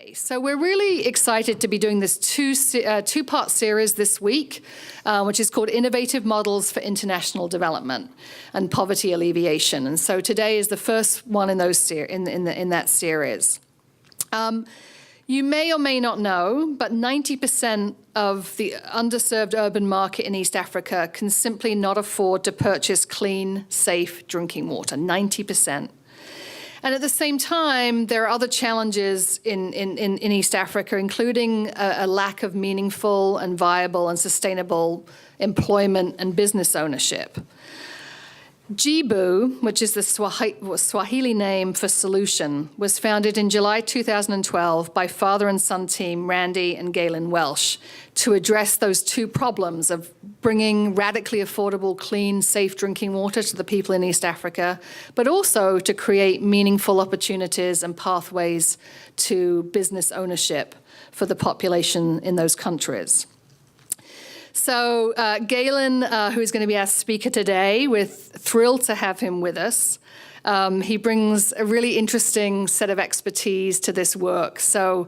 today. So we're really excited to be doing this two-part series this week, which is called Innovative Models for International Development and Poverty Alleviation. And so today is the first one in those in that series. You may or may not know, but 90% of the underserved urban market in East Africa can simply not afford to purchase clean, safe drinking water, 90%. And at the same time, there are other challenges in East Africa, including a lack of meaningful and viable and sustainable employment and business ownership. Jibu, which is the Swahili name for solution, was founded in July 2012 by father and son team Randy and Galen Welsch to address those two problems of bringing radically affordable, clean, safe drinking water to the people in East Africa, but also to create meaningful opportunities and pathways to business ownership for the population in those countries. So Galen, who is going to be our speaker today, we're thrilled to have him with us. He brings a really interesting set of expertise to this work. So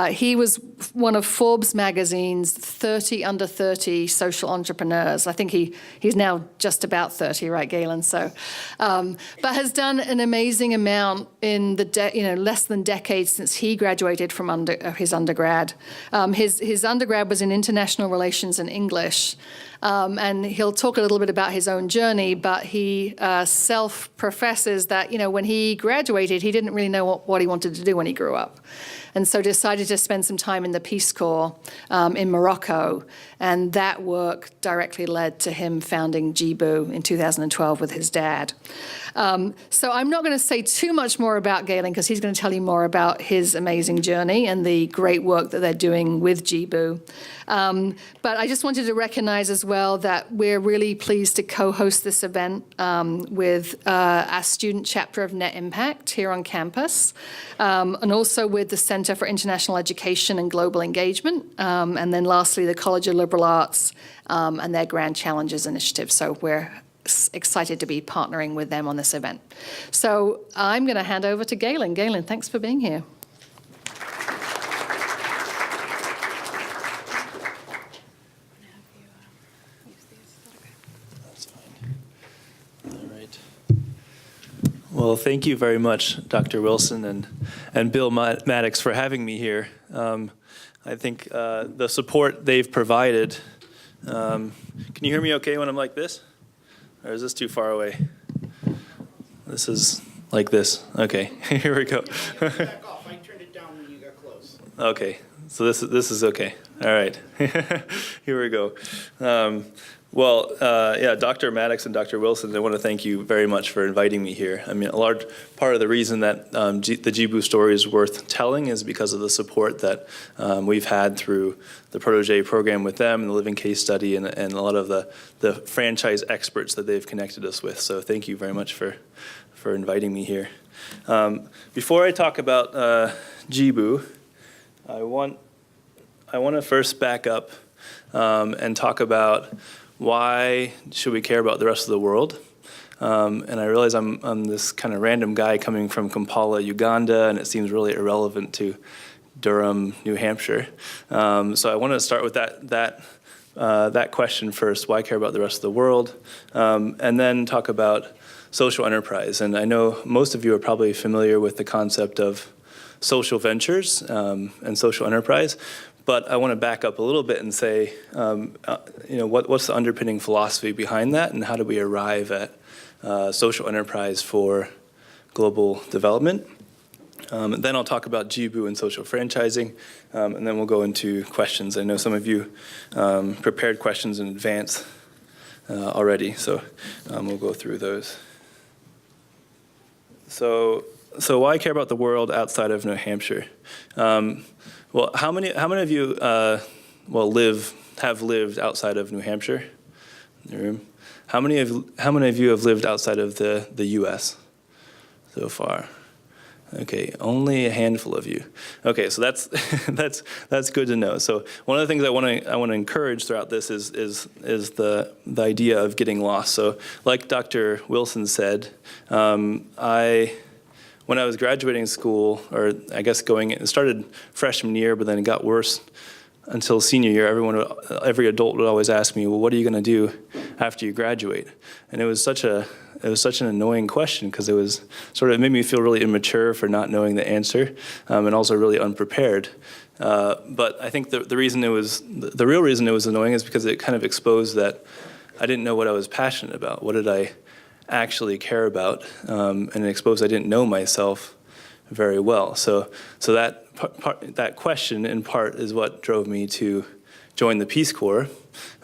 he was one of Forbes magazine's 30 under 30 social entrepreneurs. I think he's now just about 30, right, Galen? So, but has done an amazing amount in the less than decades since he graduated from his undergrad. His undergrad was in international relations and English. And he'll talk a little bit about his own journey, but he self-professes that, when he graduated, he didn't really know what he wanted to do when he grew up. And so decided to spend some time in the Peace Corps in Morocco. And that work directly led to him founding Jibu in 2012 with his dad. So I'm not going to say too much more about Galen because he's going to tell you more about his amazing journey and the great work that they're doing with Jibu. But I just wanted to recognize as well that we're really pleased to co-host this event with our student chapter of Net Impact here on campus, and also with the Center for International Education and Global Engagement, and then lastly, the College of Liberal Arts and their Grand Challenges Initiative. So we're excited to be partnering with them on this event. So I'm going to hand over to Galen. Galen, thanks for being here. Well, thank you very much, Dr. Wilson and Bill Maddox, for having me here. I think the support they've provided. Can you hear me okay when I'm like this? Or is this too far away? This is like this. Okay, here we go. Back off. I turned it down when you got close. Okay, so this is okay. All right, here we go. Yeah, Dr. Maddox and Dr. Wilson, I want to thank you very much for inviting me here. I mean, a large part of the reason that the Jibu story is worth telling is because of the support that we've had through the Protégé program with them and the Living Case Study and a lot of the franchise experts that they've connected us with. So thank you very much for inviting me here. Before I talk about Jibu, I want to first back up and talk about why should we care about the rest of the world? And I realize I'm this kind of random guy coming from Kampala, Uganda, and it seems really irrelevant to Durham, New Hampshire. So I want to start with that question first, why care about the rest of the world? And then talk about social enterprise. And I know most of you are probably familiar with the concept of social ventures and social enterprise. But I want to back up a little bit and say, what's the underpinning philosophy behind that, and how do we arrive at social enterprise for global development? And then I'll talk about Jibu and social franchising, and then we'll go into questions. I know some of you prepared questions in advance already, so we'll go through those. So why care about the world outside of New Hampshire? Well, how many of you have lived outside of New Hampshire in the room? How many of you have lived outside of the U.S. so far? Okay, only a handful of you. Okay, so that's that's good to know. So one of the things I want to encourage throughout this is the idea of getting lost. So like Dr. Wilson said, I when I was graduating school, or I guess it started freshman year, but then it got worse until senior year. Every adult would always ask me, well, what are you going to do after you graduate? And it was such an annoying question, because it made me feel really immature for not knowing the answer, and also really unprepared. But I think the real reason it was annoying is because it kind of exposed that I didn't know what I was passionate about. What did I actually care about? And it exposed I didn't know myself very well. So that question in part is what drove me to join the Peace Corps.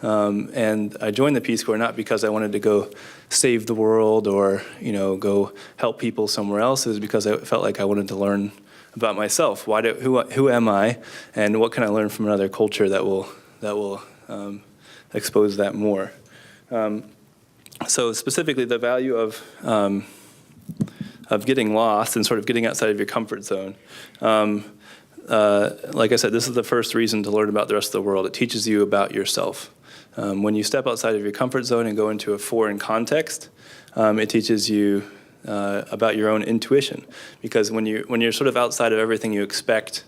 And I joined the Peace Corps not because I wanted to go save the world or go help people somewhere else. It was because I felt like I wanted to learn about myself. Who am I, and what can I learn from another culture that will expose that more? So specifically, the value of getting lost and sort of getting outside of your comfort zone. Like I said, this is the first reason to learn about the rest of the world. It teaches you about yourself. When you step outside of your comfort zone and go into a foreign context, it teaches you about your own intuition. Because when you're sort of outside of everything you expect,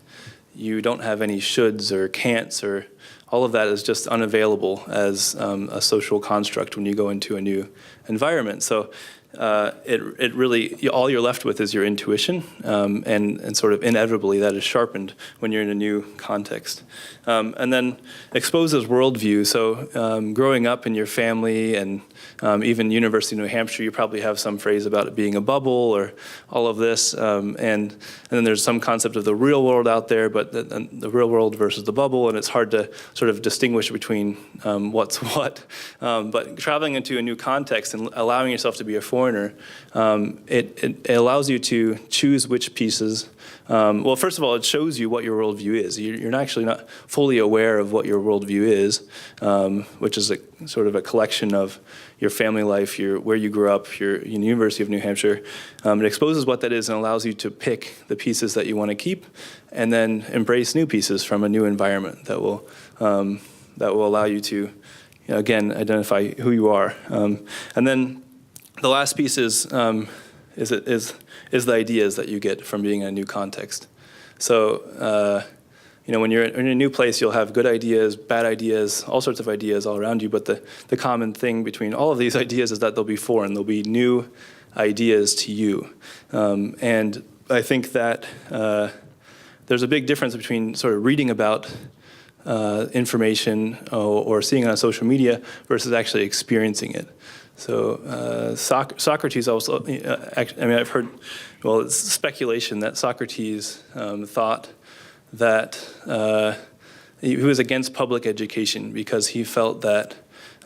you don't have any shoulds or can'ts, or all of that is just unavailable as a social construct when you go into a new environment. So it really, all you're left with is your intuition, and sort of inevitably that is sharpened when you're in a new context. And then exposes worldview. So growing up in your family and even University of New Hampshire, you probably have some phrase about it being a bubble or all of this. And then there's some concept of the real world out there, but the real world versus the bubble, and it's hard to sort of distinguish between what's what. But traveling into a new context and allowing yourself to be a foreigner, it allows you to choose which pieces. Well, first of all, it shows you what your worldview is. You're actually not fully aware of what your worldview is, which is sort of a collection of your family life, where you grew up, your University of New Hampshire. It exposes what that is and allows you to pick the pieces that you want to keep, and then embrace new pieces from a new environment that will allow you to, again, identify who you are. And then the last piece is the ideas that you get from being in a new context. So, when you're in a new place, you'll have good ideas, bad ideas, all sorts of ideas all around you. But the common thing between all of these ideas is that they'll be foreign. They'll be new ideas to you. And I think that there's a big difference between sort of reading about information or seeing it on social media versus actually experiencing it. So Socrates also, I've heard, it's speculation that Socrates thought that he was against public education because he felt that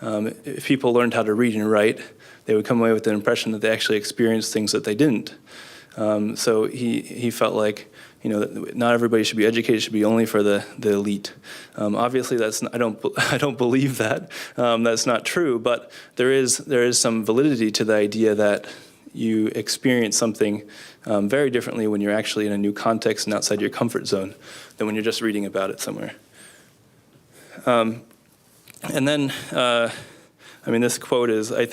if people learned how to read and write, they would come away with the impression that they actually experienced things that they didn't. So he felt like, that not everybody should be educated, should be only for the elite. Obviously, I don't believe that. That's not true. But there is some validity to the idea that you experience something very differently when you're actually in a new context and outside your comfort zone than when you're just reading about it somewhere. And then, this quote is, I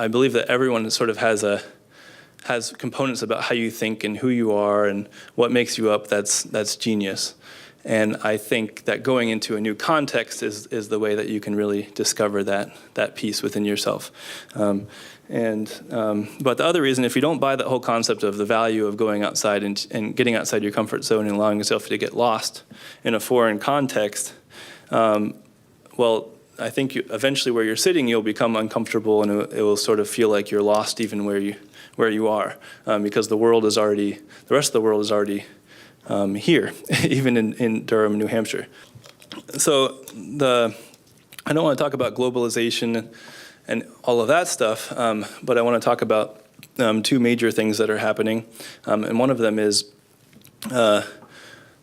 believe that everyone sort of has components about how you think and who you are and what makes you up that's genius. And I think that going into a new context is the way that you can really discover that piece within yourself. But the other reason, if you don't buy that whole concept of the value of going outside and getting outside your comfort zone and allowing yourself to get lost in a foreign context, I think eventually where you're sitting, you'll become uncomfortable, and it will sort of feel like you're lost even where you are, because the rest of the world is already here, even in Durham, New Hampshire. So I don't want to talk about globalization and all of that stuff, but I want to talk about two major things that are happening, and one of them is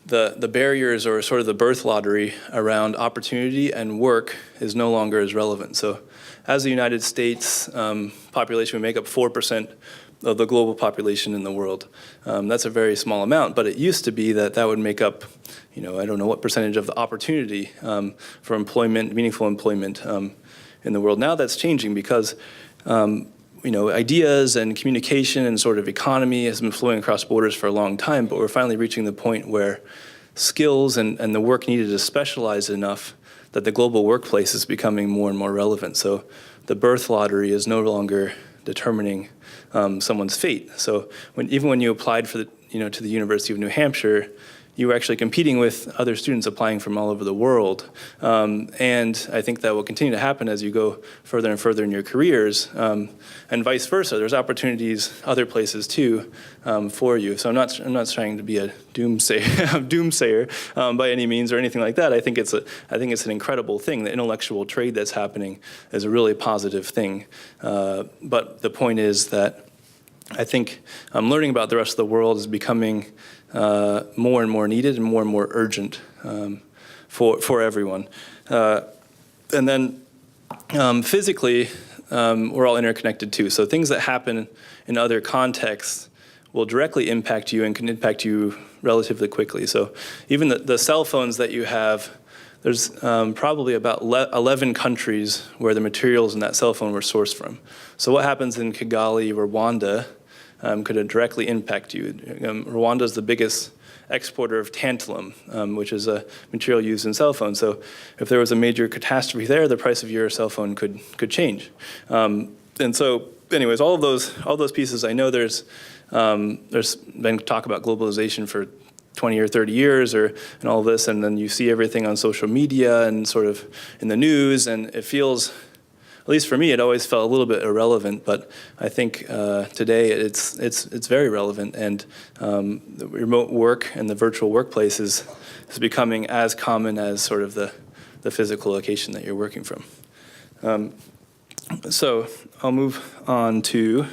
the barriers, or sort of the birth lottery around opportunity and work is no longer as relevant. So as the United States population, we make up 4% of the global population in the world. That's a very small amount, but it used to be that would make up, I don't know what percentage of the opportunity for employment, meaningful employment in the world. Now that's changing because ideas and communication and sort of economy has been flowing across borders for a long time, but we're finally reaching the point where skills and the work needed is specialized enough that the global workplace is becoming more and more relevant. So the birth lottery is no longer determining someone's fate. So even when you applied for to the University of New Hampshire, you were actually competing with other students applying from all over the world. And I think that will continue to happen as you go further and further in your careers, and vice versa. There's opportunities other places too for you. So I'm not trying to be a doomsayer by any means or anything like that. I think it's an incredible thing. The intellectual trade that's happening is a really positive thing. But the point is that I think learning about the rest of the world is becoming more and more needed and more urgent for everyone. And then physically, we're all interconnected too. So things that happen in other contexts will directly impact you and can impact you relatively quickly. So even the cell phones that you have, there's probably about 11 countries where the materials in that cell phone were sourced from. So what happens in Kigali, Rwanda, could directly impact you. Rwanda is the biggest exporter of tantalum, which is a material used in cell phones. So if there was a major catastrophe there, the price of your cell phone could change. And so, anyways, all those pieces. I know there's been talk about globalization for 20 or 30 years, and all this, and then you see everything on social media and sort of in the news, and it feels, at least for me, it always felt a little bit irrelevant, but I think today it's very relevant, and the remote work and the virtual workplace is becoming as common as sort of the physical location that you're working from. So I'll move on to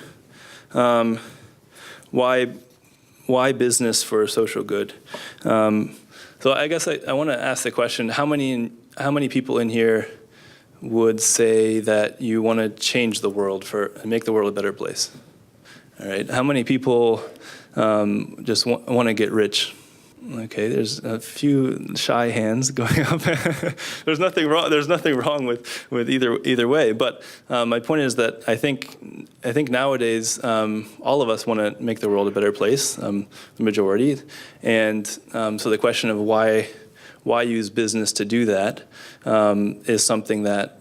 why business for social good. So I guess I want to ask the question: how many people in here would say that you want to change the world and make the world a better place? All right. How many people just want to get rich? Okay, there's a few shy hands going up. There's nothing wrong. There's nothing wrong with either way. But my point is that I think nowadays all of us want to make the world a better place, the majority, and so the question of why use business to do that is something that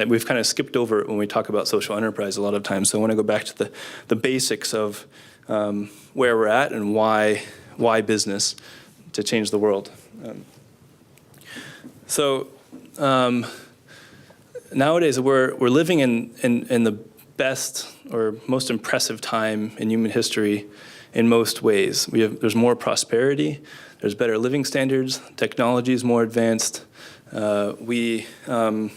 we've kind of skipped over when we talk about social enterprise a lot of times. So I want to go back to the basics of where we're at and why business to change the world. So nowadays we're living in the best or most impressive time in human history in most ways. There's more prosperity, there's better living standards, technology is more advanced. We have,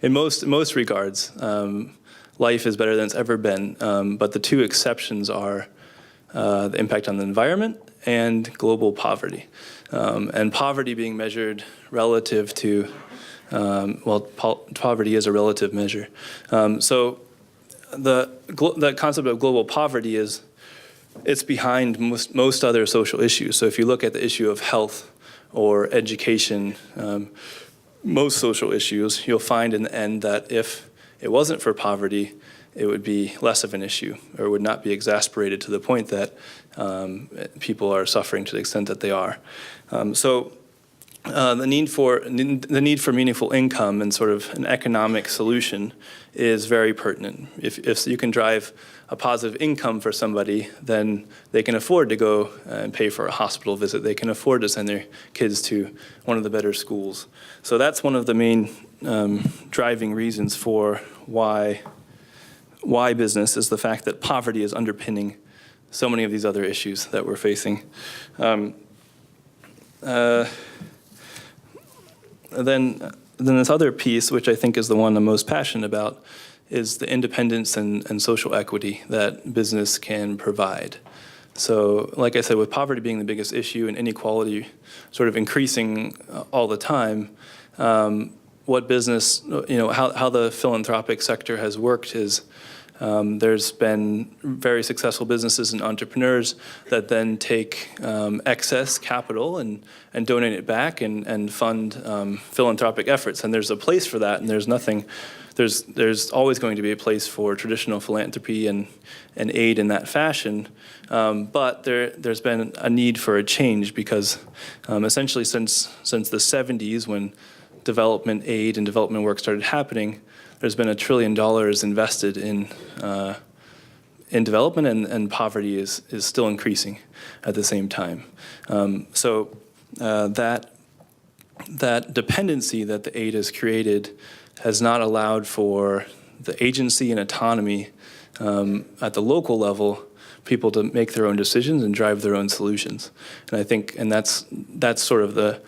in most regards, life is better than it's ever been. But the two exceptions are the impact on the environment and global poverty. And poverty being measured relative to, poverty is a relative measure. So the concept of global poverty it's behind most other social issues. So if you look at the issue of health or education, most social issues, you'll find in the end that if it wasn't for poverty, it would be less of an issue, or would not be exasperated to the point that people are suffering to the extent that they are. So the need for meaningful income and sort of an economic solution is very pertinent. If you can drive a positive income for somebody, then they can afford to go and pay for a hospital visit. They can afford to send their kids to one of the better schools. So that's one of the main driving reasons for why business is the fact that poverty is underpinning so many of these other issues that we're facing. Then this other piece, which I think is the one I'm most passionate about, is the independence and social equity that business can provide. So, like I said, with poverty being the biggest issue and inequality sort of increasing all the time, what business, how the philanthropic sector has worked is There's been very successful businesses and entrepreneurs that then take excess capital and donate it back and fund philanthropic efforts. And there's a place for that, and there's always going to be a place for traditional philanthropy and aid in that fashion. But there's been a need for a change because essentially since the 70s, when development aid and development work started happening, there's been $1 trillion invested in development, and poverty is still increasing at the same time. So that dependency that the aid has created has not allowed for the agency and autonomy at the local level, people to make their own decisions and drive their own solutions. And I think, and that's sort of the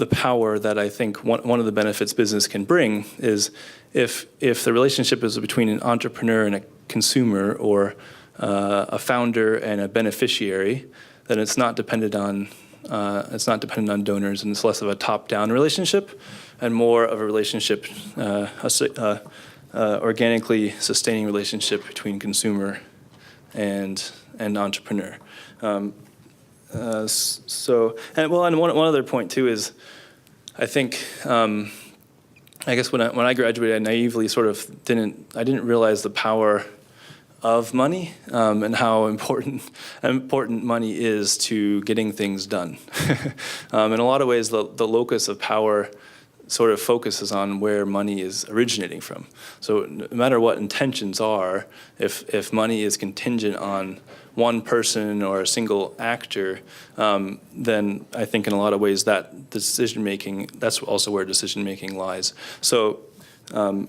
power that I think one of the benefits business can bring is if the relationship is between an entrepreneur and a consumer, or a founder and a beneficiary, then it's not dependent on donors, and it's less of a top-down relationship and more of a relationship, organically sustaining relationship between consumer and entrepreneur. And one other point too is, I think, I guess when I graduated, I naively sort of didn't realize the power of money and how important money is to getting things done. In a lot of ways, the locus of power sort of focuses on where money is originating from. So no matter what intentions are, if money is contingent on one person or a single actor, then I think in a lot of ways that decision-making, that's also where decision-making lies. So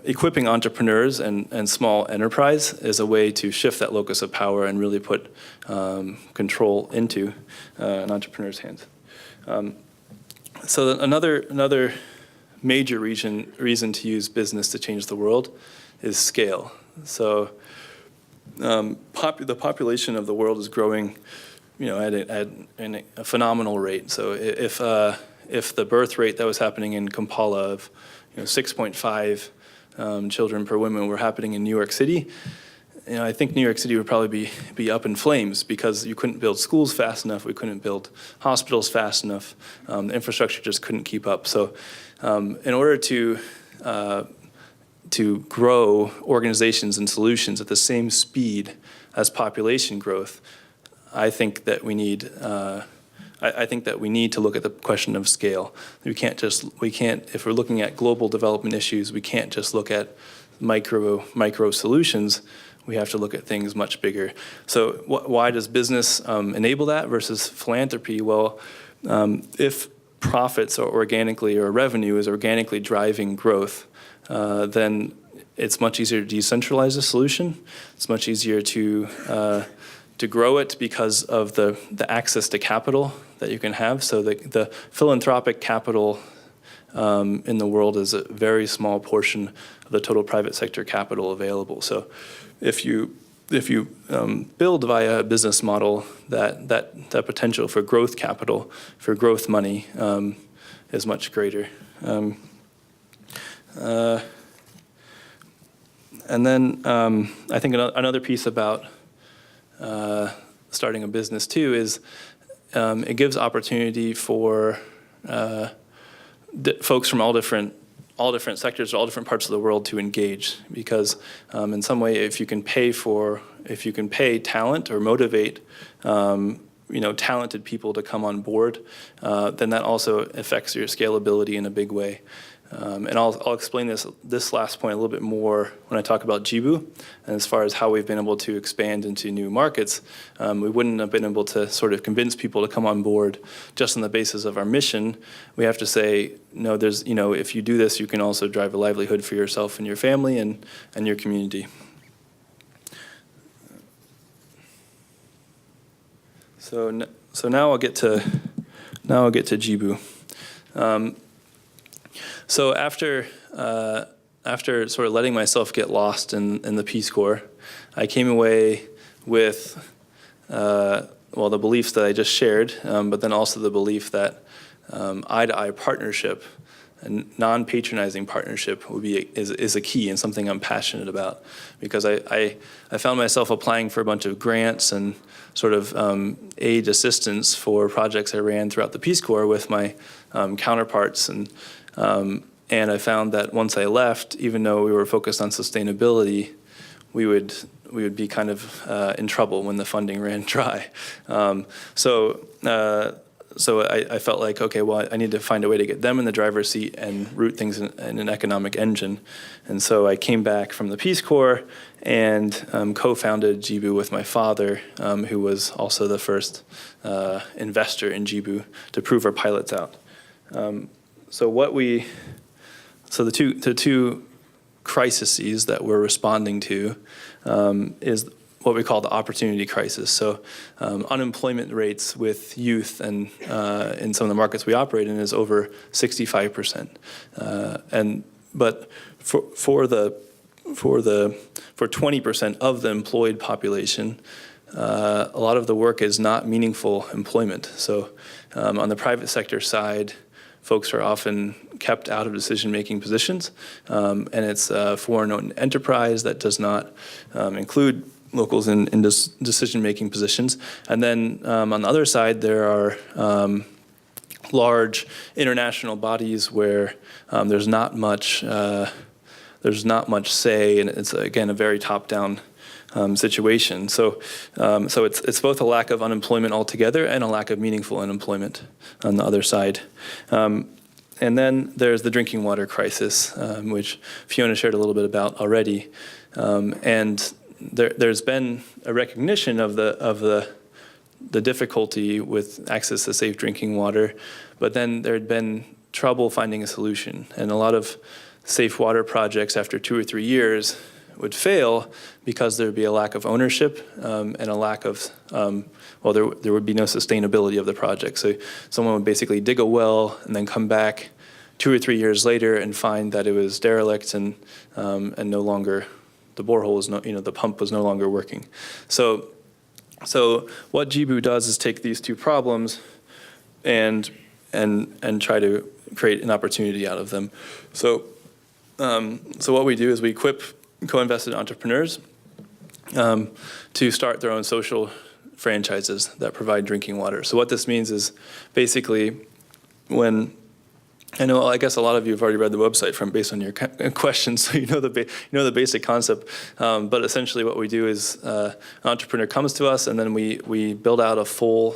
equipping entrepreneurs and small enterprise is a way to shift that locus of power and really put control into an entrepreneur's hands. So another major reason to use business to change the world is scale. So the population of the world is growing, at a phenomenal rate. So if the birth rate that was happening in Kampala of 6.5 children per woman were happening in New York City, I think New York City would probably be up in flames because you couldn't build schools fast enough, we couldn't build hospitals fast enough, the infrastructure just couldn't keep up. So in order to grow organizations and solutions at the same speed as population growth, I think that we need to look at the question of scale. We can't, if we're looking at global development issues, we can't just look at micro solutions. We have to look at things much bigger. So why does business enable that versus philanthropy? Well, if profits are organically, or revenue is organically driving growth, then it's much easier to decentralize a solution. It's much easier to grow it because of the access to capital that you can have. So the philanthropic capital in the world is a very small portion of the total private sector capital available. So if you build via a business model, that potential for growth capital, for growth money, is much greater. And then I think another piece about starting a business too is it gives opportunity for folks from all different sectors, all different parts of the world to engage, because in some way, if you can pay talent or motivate talented people to come on board, then that also affects your scalability in a big way. And I'll explain this last point a little bit more when I talk about Jibu, and as far as how we've been able to expand into new markets. We wouldn't have been able to sort of convince people to come on board just on the basis of our mission. We have to say, no, if you do this, you can also drive a livelihood for yourself and your family and your community. So now I'll get to Jibu. So after sort of letting myself get lost in the Peace Corps, I came away with the beliefs that I just shared, but then also the belief that eye-to-eye partnership a non-patronizing partnership is a key and something I'm passionate about, because I found myself applying for a bunch of grants and sort of aid assistance for projects I ran throughout the Peace Corps with my counterparts, and I found that once I left, even though we were focused on sustainability, we would be kind of in trouble when the funding ran dry. So I felt like, okay, well, I need to find a way to get them in the driver's seat and root things in an economic engine. And so I came back from the Peace Corps and co-founded Jibu with my father, who was also the first investor in Jibu to prove our pilots out. So the two crises that we're responding to is what we call the opportunity crisis. So unemployment rates with youth and in some of the markets we operate in is over 65%. But for 20% of the employed population, a lot of the work is not meaningful employment. So on the private sector side, folks are often kept out of decision-making positions, and it's a foreign-owned enterprise that does not include locals in decision-making positions. And then on the other side, there are large international bodies where there's not much say, and it's again a very top-down situation. So it's both a lack of unemployment altogether and a lack of meaningful unemployment on the other side. And then there's the drinking water crisis, which Fiona shared a little bit about already. And there's been a recognition of the difficulty with access to safe drinking water, but then there had been trouble finding a solution. And a lot of safe water projects after 2 or 3 years would fail because there would be a lack of ownership and a lack of, there would be no sustainability of the project. So someone would basically dig a well and then come back 2 or 3 years later and find that it was derelict and no longer, the borehole was the pump was no longer working. So what Jibu does is take these two problems and try to create an opportunity out of them. So what we do is we equip co-invested entrepreneurs to start their own social franchises that provide drinking water. So what this means is basically I guess a lot of you have already read the website based on your questions, so you know the basic concept. But essentially, what we do is an entrepreneur comes to us, and then we build out a full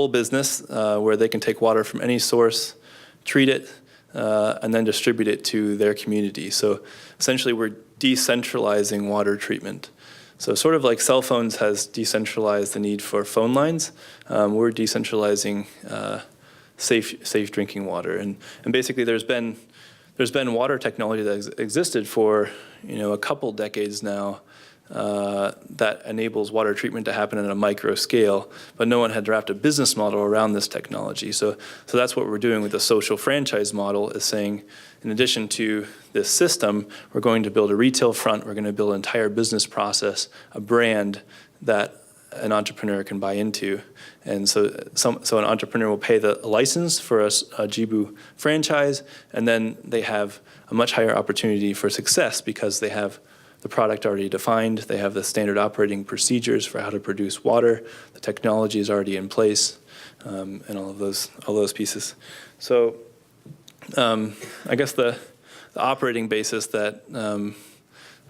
business where they can take water from any source, treat it, and then distribute it to their community. So essentially, we're decentralizing water treatment. So sort of like cell phones has decentralized the need for phone lines, we're decentralizing safe drinking water. And basically, there's been water technology that has existed for a couple decades now that enables water treatment to happen at a micro scale, but no one had drafted a business model around this technology. So that's what we're doing with the social franchise model, is saying, in addition to this system, we're going to build a retail front, we're going to build an entire business process, a brand that an entrepreneur can buy into. And so an entrepreneur will pay the license for a Jibu franchise, and then they have a much higher opportunity for success because they have the product already defined, they have the standard operating procedures for how to produce water, the technology is already in place, and all of those pieces. So I guess the operating basis that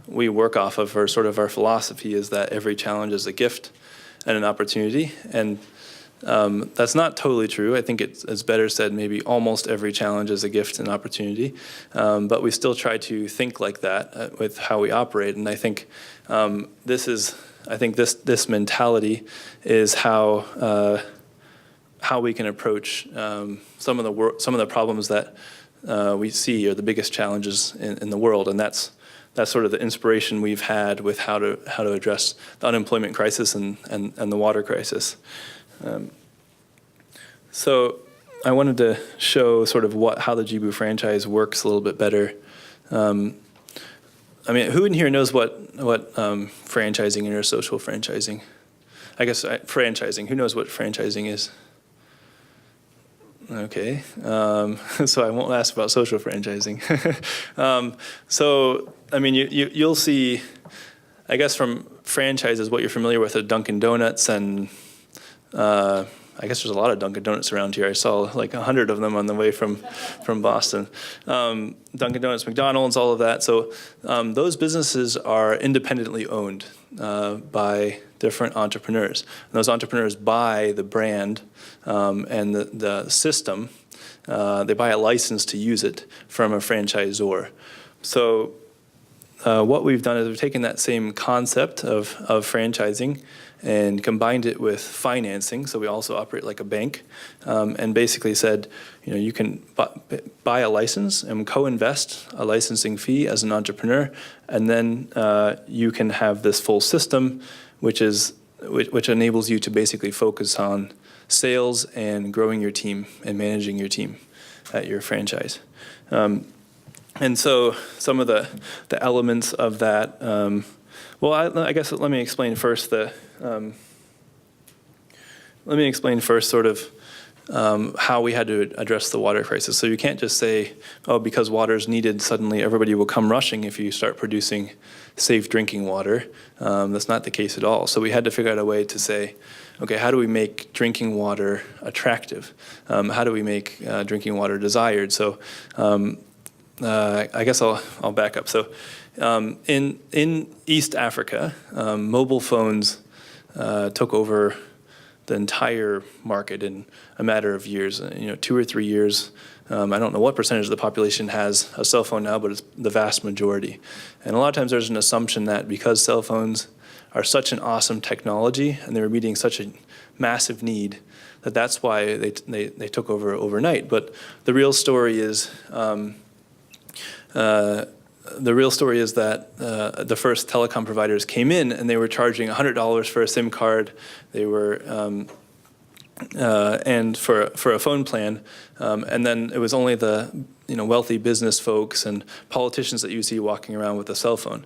we work off of, or sort of our philosophy, is that every challenge is a gift and an opportunity. And that's not totally true. I think it's better said maybe almost every challenge is a gift and opportunity. But we still try to think like that with how we operate. And I think this mentality is how we can approach some of the problems that we see are the biggest challenges in the world. And that's sort of the inspiration we've had with how to address the unemployment crisis and the water crisis. So I wanted to show sort of how the Jibu franchise works a little bit better. Who in here knows what franchising is, or social franchising? I guess franchising. Who knows what franchising is? Okay, so I won't ask about social franchising. So, I mean, you'll see, I guess from franchises, what you're familiar with are Dunkin' Donuts, and I guess there's a lot of Dunkin' Donuts around here. I saw like 100 of them on the way from Boston. Dunkin' Donuts, McDonald's, all of that. So those businesses are independently owned by different entrepreneurs. And those entrepreneurs buy the brand and the system. They buy a license to use it from a franchisor. So what we've done is we've taken that same concept of franchising and combined it with financing. So we also operate like a bank, and basically said, you can buy a license and co-invest a licensing fee as an entrepreneur, and then you can have this full system, which enables you to basically focus on sales and growing your team and managing your team at your franchise. And so some of the elements of that, I guess let me explain first sort of how we had to address the water crisis. So you can't just say, oh, because water is needed, suddenly everybody will come rushing if you start producing safe drinking water. That's not the case at all. So we had to figure out a way to say, okay, how do we make drinking water attractive? How do we make drinking water desired? So I guess I'll back up. So in East Africa, mobile phones took over the entire market in a matter of years, 2 or 3 years. I don't know what percentage of the population has a cell phone now, but it's the vast majority. And a lot of times there's an assumption that because cell phones are such an awesome technology and they were meeting such a massive need, that's why they took over overnight. But the real story is that the first telecom providers came in and they were charging $100 for a SIM card. They were and for a phone plan, and then it was only the wealthy business folks and politicians that you see walking around with a cell phone.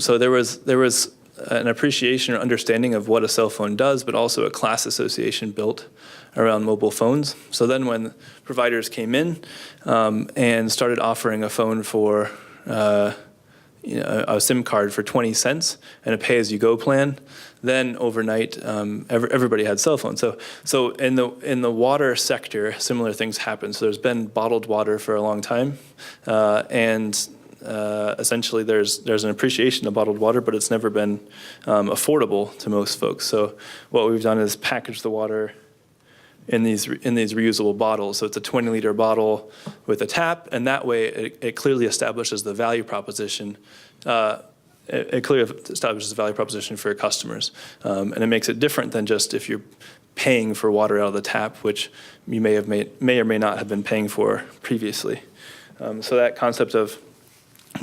So there was an appreciation or understanding of what a cell phone does, but also a class association built around mobile phones. So then when providers came in and started offering a phone for a SIM card for 20 cents and a pay-as-you-go plan, then overnight everybody had cell phones. So in the water sector, similar things happen. So there's been bottled water for a long time, and essentially there's an appreciation of bottled water, but it's never been affordable to most folks. So what we've done is package the water in these reusable bottles. So it's a 20-liter bottle with a tap, and that way it clearly establishes the value proposition. It clearly establishes the value proposition for your customers, and it makes it different than just if you're paying for water out of the tap, which you may or may not have been paying for previously. So that concept of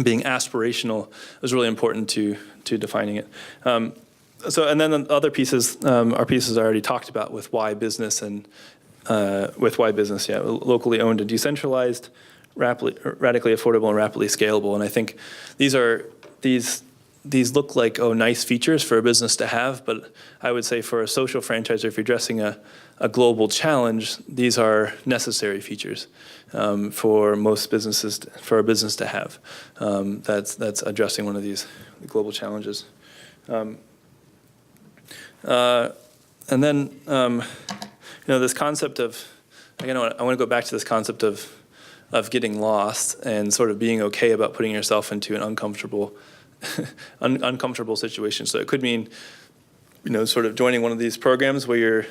being aspirational is really important to defining it. So, and then the other pieces are pieces I already talked about with why business and locally owned and decentralized, radically affordable and rapidly scalable. And I think these look like nice features for a business to have, but I would say for a social franchisor, if you're addressing a global challenge, these are necessary features for most businesses, for a business to have. That's addressing one of these global challenges. And then, this concept of, I want to go back to this concept of getting lost and sort of being okay about putting yourself into an uncomfortable situation. So it could mean, sort of joining one of these programs where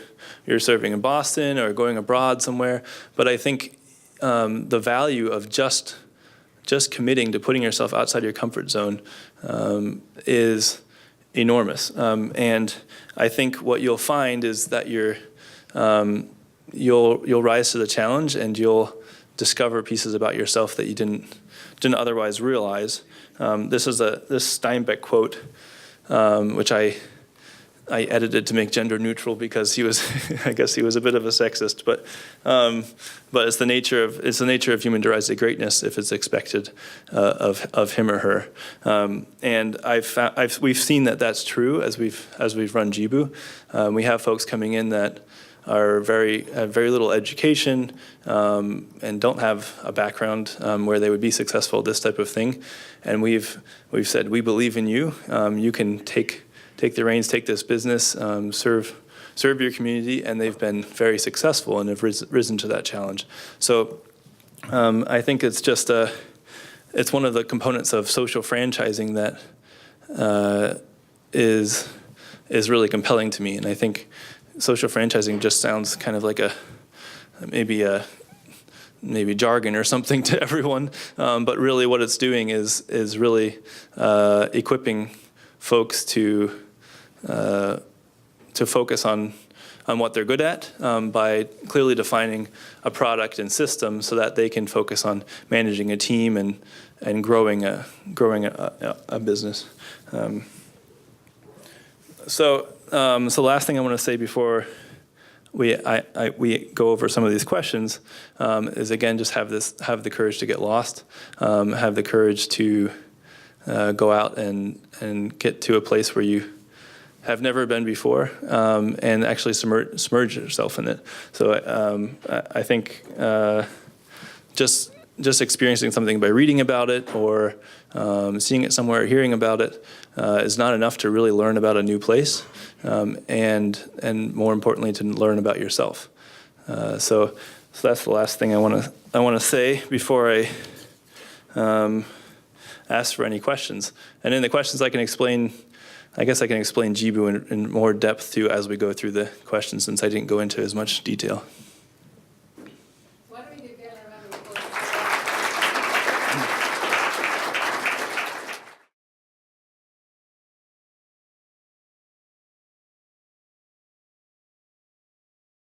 you're serving in Boston or going abroad somewhere. But I think the value of just committing to putting yourself outside your comfort zone is enormous. And I think what you'll find is that you'll rise to the challenge and you'll discover pieces about yourself that you didn't otherwise realize. This Steinbeck quote, which I edited to make gender neutral because he was, I guess he was a bit of a sexist, but it's the nature of human derived greatness if it's expected of him or her. And we've seen that that's true as we've run Jibu. We have folks coming in that have very little education and don't have a background where they would be successful at this type of thing. And we've said, we believe in you. You can take the reins, take this business, serve your community, and they've been very successful and have risen to that challenge. So I think it's just it's one of the components of social franchising that is really compelling to me. And I think social franchising just sounds kind of like maybe jargon or something to everyone, but really what it's doing is really equipping folks to focus on what they're good at by clearly defining a product and system so that they can focus on managing a team and growing a business. So last thing I want to say before we go over some of these questions is, again, just have the courage to get lost, have the courage to go out and get to a place where you have never been before, and actually submerge yourself in it. So I think just experiencing something by reading about it or seeing it somewhere, or hearing about it, is not enough to really learn about a new place, and more importantly, to learn about yourself. So that's the last thing I want to say before I ask for any questions. And in the questions, I guess I can explain Jibu in more depth too as we go through the questions, since I didn't go into as much detail.